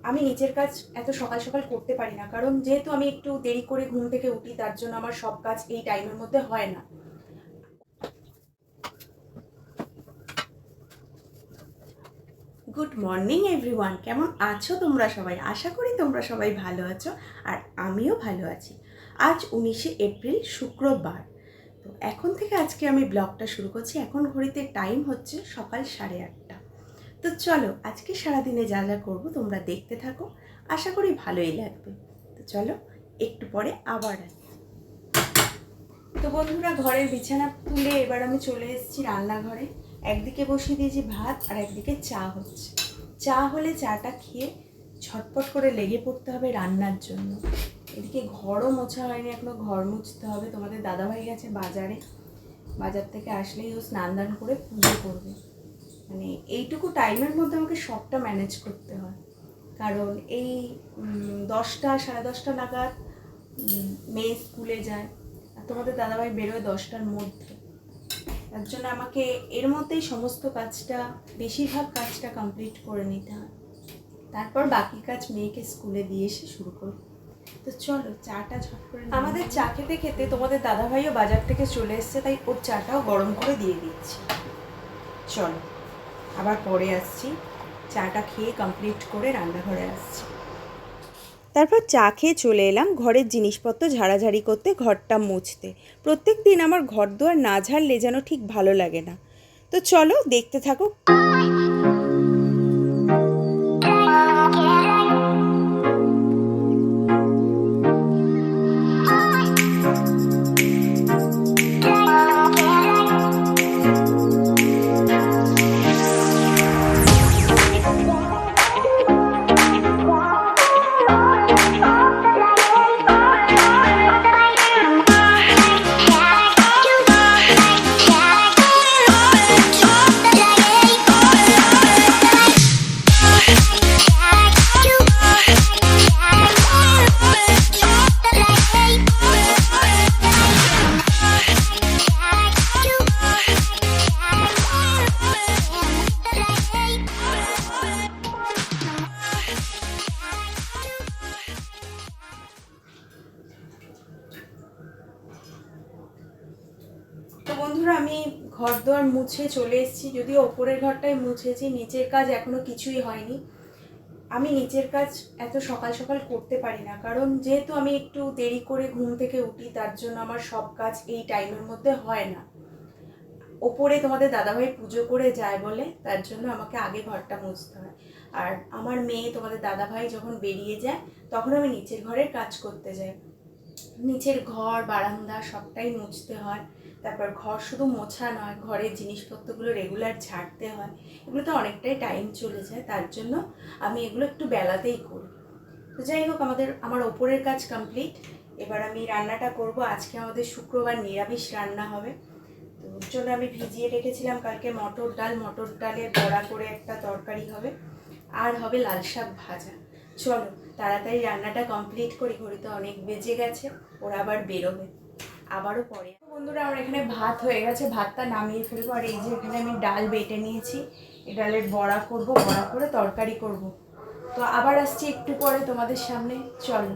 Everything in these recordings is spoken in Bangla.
আমি নিচের কাজ এত সকাল সকাল করতে পারি না, কারণ যেহেতু আমি একটু দেরি করে ঘুম থেকে উঠি, তার জন্য আমার সব কাজ এই টাইমের মধ্যে হয় না। গুড মর্নিং এভরিওয়ান, কেমন আছো তোমরা সবাই? আশা করি তোমরা সবাই ভালো আছো, আর আমিও ভালো আছি। আজ 19শে এপ্রিল, শুক্রবার। তো এখন থেকে আজকে আমি ব্লগটা শুরু করছি। এখন ঘড়িতে টাইম হচ্ছে সকাল 8:30। তো চলো, আজকে সারাদিনে যা যা করবো তোমরা দেখতে থাকো, আশা করি ভালোই লাগবে। তো চলো, একটু পরে আবার আসি। তো বন্ধুরা, ঘরের বিছানা তুলে এবার আমি চলে এসেছি রান্নাঘরে। একদিকে বসিয়ে দিয়েছি ভাত, আর একদিকে চা হচ্ছে। চা হলে চাটা খেয়ে ঝটপট করে লেগে পড়তে হবে রান্নার জন্য। এদিকে ঘরও মোছা হয়নি, এখনো ঘর মুছতে হবে। তোমাদের দাদাভাই গেছে বাজারে, বাজার থেকে আসলেই ও স্নান দান করে পুজো করবে। মানে এইটুকু টাইমের মধ্যে আমাকে সবটা ম্যানেজ করতে হয়, কারণ এই 10টা 10:30 নাগাদ মেয়ে স্কুলে যায়, আর তোমাদের দাদাভাই বেরোয় 10টার মধ্যে। তার জন্য আমাকে এর মধ্যেই সমস্ত কাজটা, বেশিরভাগ কাজটা কমপ্লিট করে নিতে হয়। তারপর বাকি কাজ মেয়েকে স্কুলে দিয়ে এসে শুরু করব। তো চলো, চাটা ঝট করে। আমাদের চা খেতে খেতে তোমাদের দাদাভাইও বাজার থেকে চলে এসছে, তাই ওর চাটাও গরম করে দিয়ে দিচ্ছি। চলো, আবার পরে আসছি। চাটা খেয়ে কমপ্লিট করে রান্নাঘরে আসছি। তারপর চা খেয়ে চলে এলাম ঘরের জিনিসপত্র ঝাড়াঝাড়ি করতে, ঘরটা মুছতে। প্রত্যেক দিন আমার ঘর দুয়ার না ঝাড়লে যেন ঠিক ভালো লাগে না। তো চলো, দেখতে থাকো। তো বন্ধুরা, আমি ঘর দোয়ার মুছে চলে এসেছি। যদিও ওপরের ঘরটাই মুছেছি, নিচের কাজ এখনো কিছুই হয়নি। আমি নিচের কাজ এত সকাল সকাল করতে পারি না, কারণ যেহেতু আমি একটু দেরি করে ঘুম থেকে উঠি, তার জন্য আমার সব কাজ এই টাইমের মধ্যে হয় না। ওপরে তোমাদের দাদাভাই পুজো করে যায় বলে, তার জন্য আমাকে আগে ঘরটা মুছতে হয়। আর আমার মেয়ে তোমাদের দাদাভাই যখন বেরিয়ে যায়, তখন আমি নিচের ঘরের কাজ করতে যাই। নিচের ঘর, বারান্দা সবটাই মুছতে হয়। তারপর ঘর শুধু মোছা নয়, ঘরের জিনিসপত্রগুলো রেগুলার ঝাড়তে হয়। এগুলোতে অনেকটাই টাইম চলে যায়, তার জন্য আমি এগুলো একটু বেলাতেই করি। তো যাই হোক, আমার ওপরের কাজ কমপ্লিট। এবার আমি রান্নাটা করব। আজকে আমাদের শুক্রবার, নিরামিষ রান্না হবে। তো ওর জন্য আমি ভিজিয়ে রেখেছিলাম কালকে মটর ডাল। মটর ডালের বড়া করে একটা তরকারি হবে, আর হবে লাল শাক ভাজা। চলো তাড়াতাড়ি রান্নাটা কমপ্লিট করি, ঘড়িতে অনেক বেজে গেছে, ওরা আবার বেরোবে। আবারও পরে। বন্ধুরা, আমার এখানে ভাত হয়ে গেছে, ভাতটা নামিয়ে ফেলবো। আর এই যে এখানে আমি ডাল বেটে নিয়েছি, এই ডালের বড়া করব, বড়া করে তরকারি করব। তো আবার আসছি একটু পরে তোমাদের সামনে, চলো।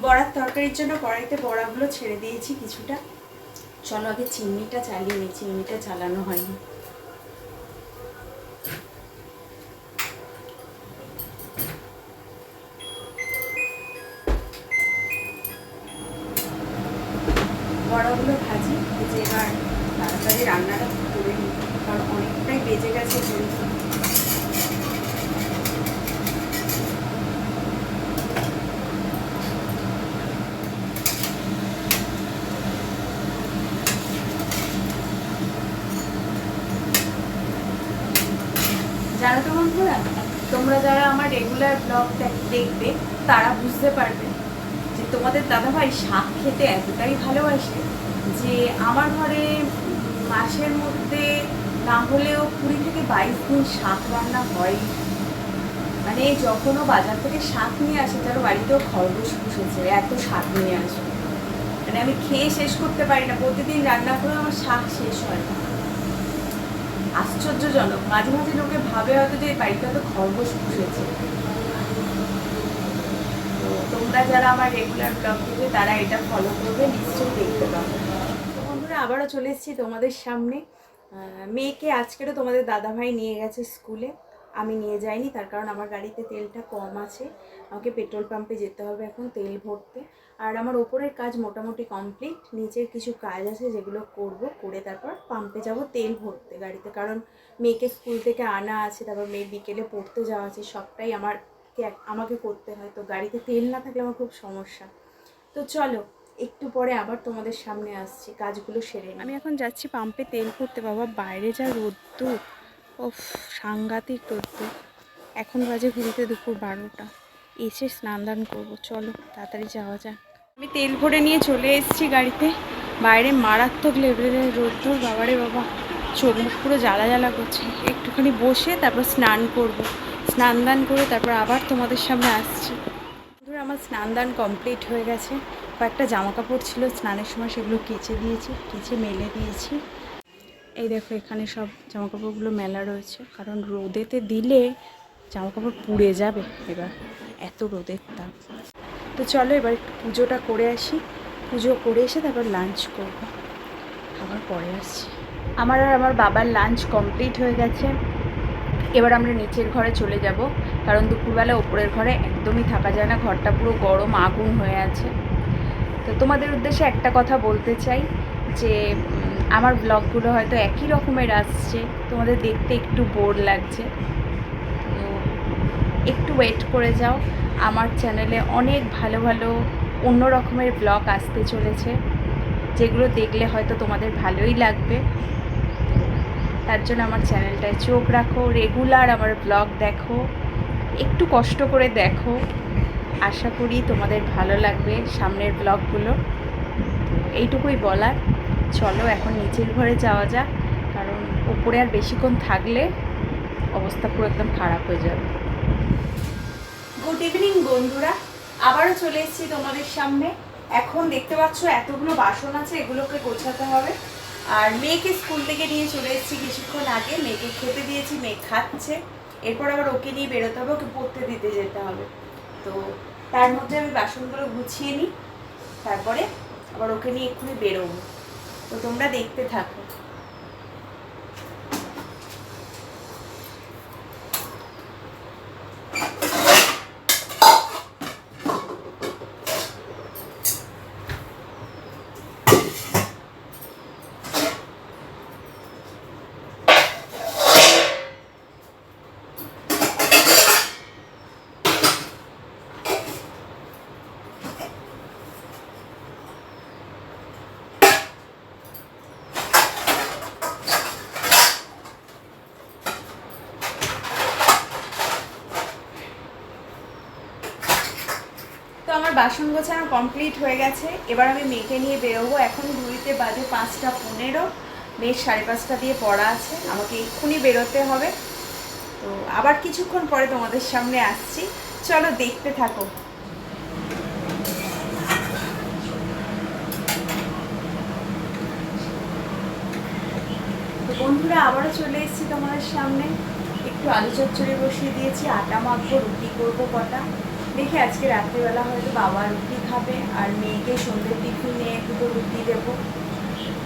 বড়ার তরকারির জন্য কড়াইতে বড়াগুলো ছেড়ে দিয়েছি কিছুটা। চলো আগে চিমনিটা চালিয়ে নিই, চিমনিটা চালানো হয়নি। বড়াগুলো ভাজি, ভেজে এবার তাড়াতাড়ি রান্নাটা করে নিই, কারণ অনেকটাই বেজে গেছে যেহেতু। বন্ধুরা, তোমরা যারা আমার রেগুলার ব্লগ দেখবে তারা বুঝতে পারবে যে তোমাদের দাদাভাই শাক খেতে এতটাই ভালোবাসে যে আমার ঘরে মাসের মধ্যে না হলেও 20 থেকে 22 দিন শাক রান্না হয়। মানে যখনও বাজার থেকে শাক নিয়ে আসে যেন বাড়িতেও খরগোশ পুষেছে, এত শাক নিয়ে আসে। মানে আমি খেয়ে শেষ করতে পারি না, প্রতিদিন রান্না করে আমার শাক শেষ হয় না। আশ্চর্যজনক, মাঝে মাঝে লোকে ভাবে হয়তো যে বাড়িতে হয়তো খরগোশ পুষেছে। তো তোমরা যারা আমার রেগুলার ব্লগ দেখবে তারা এটা ফলো করবে, নিশ্চয়ই দেখতে পাবে। তো বন্ধুরা, আবারও চলে এসেছি তোমাদের সামনে। মেয়েকে আজকেরও তোমাদের দাদাভাই নিয়ে গেছে স্কুলে, আমি নিয়ে যাইনি, তার কারণ আমার গাড়িতে তেলটা কম আছে। আমাকে পেট্রোল পাম্পে যেতে হবে এখন তেল ভরতে। আর আমার ওপরের কাজ মোটামুটি কমপ্লিট, নিচের কিছু কাজ আছে যেগুলো করব, করে তারপর পাম্পে যাব তেল ভরতে গাড়িতে, কারণ মেয়েকে স্কুল থেকে আনা আছে, তারপর মেয়ে বিকেলে পড়তে যাওয়া আছে, সবটাই আমাকে করতে হয়। তো গাড়িতে তেল না থাকলে আমার খুব সমস্যা। তো চলো একটু পরে আবার তোমাদের সামনে আসছি, কাজগুলো সেরে আমি এখন যাচ্ছি পাম্পে তেল ভরতে। বাবা বাইরে যা রোদ্দুর, ও সাংঘাতিক রোদ্দুর। এখন বাজে ঘুরিতে দুপুর 12টা, এসে স্নান দান করবো। চলো তাড়াতাড়ি যাওয়া যাক। আমি তেল ভরে নিয়ে চলে এসেছি গাড়িতে। বাইরে মারাত্মক লেভেলের রোদ্দুর, বাবারে বাবা, চোখ মুখ পুরো জ্বালা জ্বালা করছে। একটুখানি বসে তারপর স্নান করব, স্নান দান করে তারপর আবার তোমাদের সামনে আসছি। ধরো আমার স্নান দান কমপ্লিট হয়ে গেছে। কয়েকটা জামা কাপড় ছিল স্নানের সময়, সেগুলো কেচে দিয়েছি, কেচে মেলে দিয়েছি। এই দেখো এখানে সব জামা কাপড়গুলো মেলা রয়েছে, কারণ রোদেতে দিলে জামা কাপড় পুড়ে যাবে এবার, এত রোদের তাপ। তো চলো এবার একটু পুজোটা করে আসি, পুজো করে এসে তারপর লাঞ্চ করবো, আবার পরে আসছি। আমার আর আমার বাবার লাঞ্চ কমপ্লিট হয়ে গেছে। এবার আমরা নিচের ঘরে চলে যাব, কারণ দুপুরবেলা ওপরের ঘরে একদমই থাকা যায় না, ঘরটা পুরো গরম আগুন হয়ে আছে। তো তোমাদের উদ্দেশ্যে একটা কথা বলতে চাই যে আমার ব্লগগুলো হয়তো একই রকমের আসছে, তোমাদের দেখতে একটু বোর লাগছে, তো একটু ওয়েট করে যাও। আমার চ্যানেলে অনেক ভালো ভালো অন্য রকমের ব্লগ আসতে চলেছে, যেগুলো দেখলে হয়তো তোমাদের ভালোই লাগবে। তার জন্য আমার চ্যানেলটায় চোখ রাখো, রেগুলার আমার ব্লগ দেখো, একটু কষ্ট করে দেখো, আশা করি তোমাদের ভালো লাগবে সামনের ব্লগগুলো। এইটুকুই বলার। চলো এখন নিচের ঘরে যাওয়া যাক, কারণ উপরে আর বেশিক্ষণ থাকলে অবস্থা পুরো একদম খারাপ হয়ে যাবে। গুড ইভিনিং বন্ধুরা, আবারও চলে এসেছি তোমাদের সামনে। এখন দেখতে পাচ্ছ এতগুলো বাসন আছে, এগুলোকে গোছাতে হবে। আর মেয়েকে স্কুল থেকে নিয়ে চলে এসেছি কিছুক্ষণ আগে, মেয়েকে খেতে দিয়েছি, মেয়ে খাচ্ছে। এরপর আবার ওকে নিয়ে বেরোতে হবে, ওকে পড়তে দিতে যেতে হবে। তো তার মধ্যে আমি বাসনগুলো গুছিয়ে নিই, তারপরে আবার ওকে নিয়ে এক্ষুনি বেরোবো। তো তোমরা দেখতে থাকো। তো আমার বাসন গোছানো কমপ্লিট হয়ে গেছে, এবার আমি মেয়েকে নিয়ে বেরোবো। এখন ঘুরিতে বাজে 5টা 15, মেয়ের 5:30 দিয়ে পড়া আছে, আমাকে এক্ষুনি বেরোতে হবে। তো আবার কিছুক্ষণ পরে তোমাদের সামনে আসছি, চলো দেখতে থাকো। তো বন্ধুরা, আবারও চলে এসেছি তোমাদের সামনে। একটু আলু চচ্চড়ি বসিয়ে দিয়েছি, আটা মাখবো, রুটি করবো কটা। দেখি আজকে রাত্রিবেলা হয়তো বাবা রুটি খাবে, আর মেয়েকে সন্ধ্যের টিফিনে দুটো রুটি দেবো,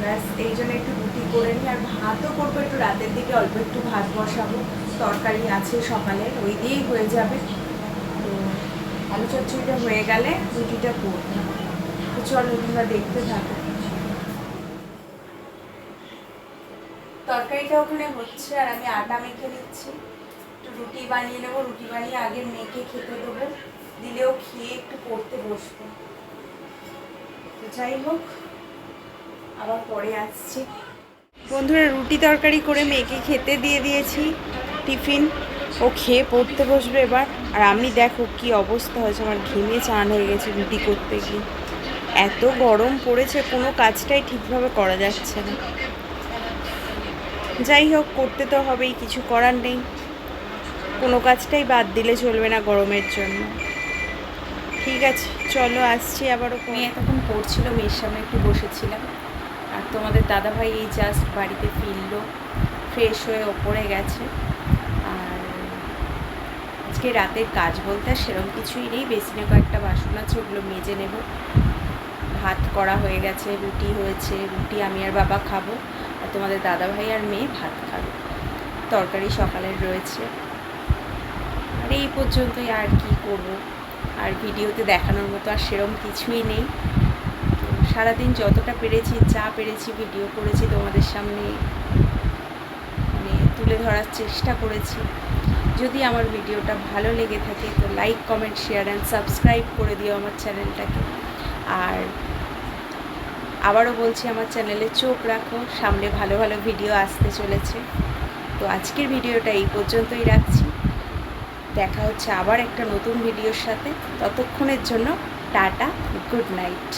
ব্যাস এই জন্য একটু রুটি করে নিই। আর ভাতও করবো একটু রাতের দিকে, অল্প একটু ভাত বসাবো, তরকারি আছে সকালে, ওই দিয়েই হয়ে যাবে। তো আলু চচ্চড়িটা হয়ে গেলে রুটিটা করবো। তো চলো তোমরা দেখতে থাকো। তরকারিটা ওখানে হচ্ছে আর আমি আটা মেখে নিচ্ছি, একটু রুটি বানিয়ে নেবো। রুটি বানিয়ে আগে মেয়েকে খেতে দেবো, দিলেও খেয়ে একটু পড়তে বসবো। তো যাই হোক, আবার পরে আসছি। বন্ধুরা, রুটি তরকারি করে মেয়েকে খেতে দিয়ে দিয়েছি টিফিন, ও খেয়ে পড়তে বসবে এবার। আর আমি দেখো কি অবস্থা হয়েছে, আমার ঘেমে চান হয়ে গেছে রুটি করতে গিয়ে। এত গরম পড়েছে, কোনো কাজটাই ঠিকভাবে করা যাচ্ছে না। যাই হোক, করতে তো হবেই, কিছু করার নেই। কোনো কাজটাই বাদ দিলে চলবে না গরমের জন্য। ঠিক আছে, চলো আসছি আবারও। মেয়ে তখন পড়ছিল, মেয়ের সামনে একটু বসেছিলাম। আর তোমাদের দাদাভাই এই জাস্ট বাড়িতে ফিরলো, ফ্রেশ হয়ে ওপরে গেছে। আর আজকে রাতের কাজ বলতে আর সেরকম কিছুই নেই, বেসিনে কয়েকটা বাসন আছে, ওগুলো মেজে নেব। ভাত করা হয়ে গেছে, রুটি হয়েছে, রুটি আমি আর বাবা খাবো, আর তোমাদের দাদাভাই আর মেয়ে ভাত খাবে। তরকারি সকালের রয়েছে। আর এই পর্যন্তই, আর কি করব। আর ভিডিওতে দেখানোর মতো আর সেরকম কিছুই নেই। সারাদিন যতটা পেরেছি, যা পেরেছি ভিডিও করেছি, তোমাদের সামনে মানে তুলে ধরার চেষ্টা করেছি। যদি আমার ভিডিওটা ভালো লেগে থাকে তো like, comment, share and subscribe করে দিও আমার চ্যানেলটাকে। আর আবারও বলছি, আমার চ্যানেলে চোখ রাখো, সামনে ভালো ভালো ভিডিও আসতে চলেছে। তো আজকের ভিডিওটা এই পর্যন্তই রাখছি। দেখা হচ্ছে আবার একটা নতুন ভিডিওর সাথে। ততক্ষণের জন্য টাটা, গুড নাইট।